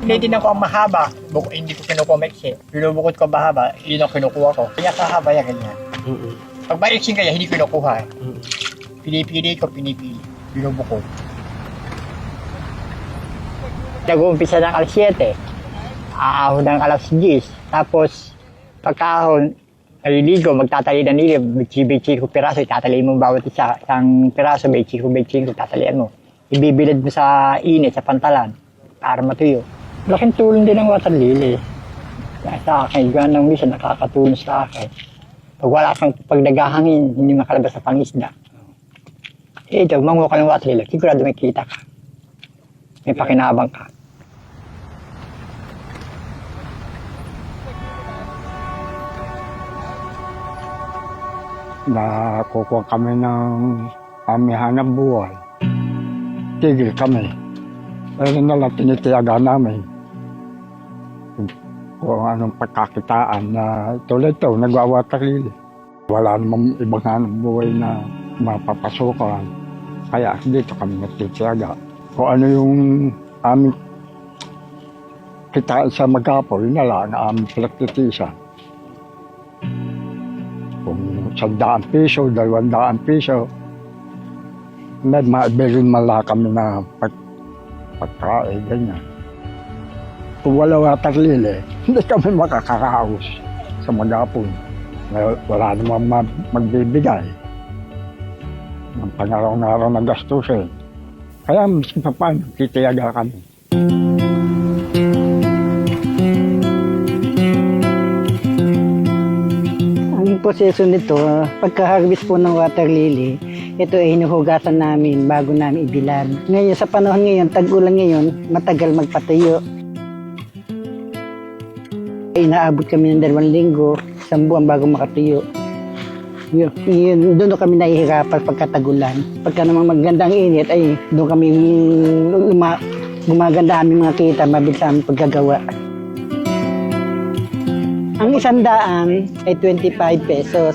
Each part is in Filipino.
tinitingnan ko ang mahaba, hindi ko kinukuha maiksi. Binubukod ko mahaba, yun ang kinukuha ko. Kaya kahaba yan, ganyan. Pag maiksi kaya, hindi kinukuha. Pinipili ko, binubukod. Nag-uumpisa ng alas 7, aahon ng alas 10, tapos pagkaahon, naliligo, magtatali ng nilib, bitsi ko piraso, itataliin mo bawat isang piraso, bitsi ko, tatalian mo. Ibibilad mo sa init, sa pantalan, para matuyo. Laking tulong din ng water lily. Sa akin, ganang misa nakakatulong sa akin. Pag naghahangin, hindi makalabas sa pangisda. Ito, manguha ka ng water lily, sigurado may kita ka. May pakinabang ka. Nakukuha kami ng amihan ng buhay. Tigil kami. Ayun na lang tinitiyaga namin. Kung anong pagkakitaan na tulad ito, nagwawatarili. Wala namang ibang hanap buhay na mapapasukan. Kaya dito kami natitiyaga. Kung ano yung aming kitaan sa Magapo, yun na lang ang aming pinaktitisan. Kung 100 piso, 200 piso, may maibilin mala kami na pagkain, ganyan. Kung wala watarlili, hindi kami makakaraos sa Magapo. Wala namang magbibigay ng pangaraw-araw na gastusin. Kaya mas paano, titiyaga kami. Ang proseso nito, pagka-harvest po ng water lily, ito ay hinuhugasan namin bago namin ibilad. Ngayon, sa panahon ngayon, tag-ulan ngayon, matagal magpatayo. Inaabot kami ng 2 linggo, 1 buwan bago makatuyo. Doon kami nahihirapan pagkatagulan. Pagka namang magandang init, ay doon kami gumaganda aming mga kita, mabilis aming paggagawa. Ang 100 ay 25 pesos.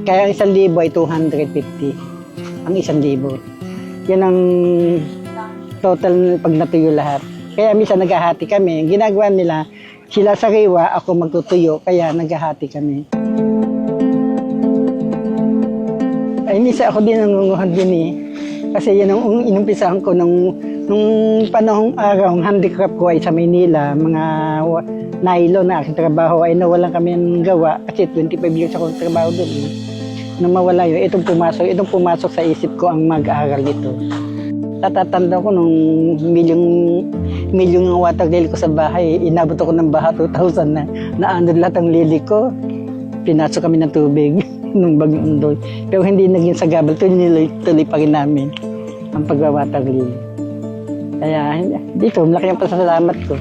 Kaya ang 1,000 ay 250. Ang 1,000. Yan ang total pag natuyo lahat. Kaya minsan naghahati kami. Ginagawa nila, sila sariwa, ako magtutuyo. Kaya naghahati kami. Ay, minsan ako din nangunguhan din eh. Kasi yan ang inumpisahan ko nung panahong araw, ang handicraft ko ay sa Maynila, mga nylon na aking trabaho ay nawalan kami ng gawa kasi 25 years ako trabaho doon. Nang mawala yun, itong pumasok sa isip ko ang mag-aaral dito. Tatatanda ko nung milyong ng water lily ko sa bahay, inabot ako ng baha 2,000 na naandun lahat ang lily ko. Pinasok kami ng tubig nung bagyong Undol. Pero hindi naging sagabal, tuloy pa rin namin ang pagwawater lily. Kaya dito, malaki ang pasasalamat ko.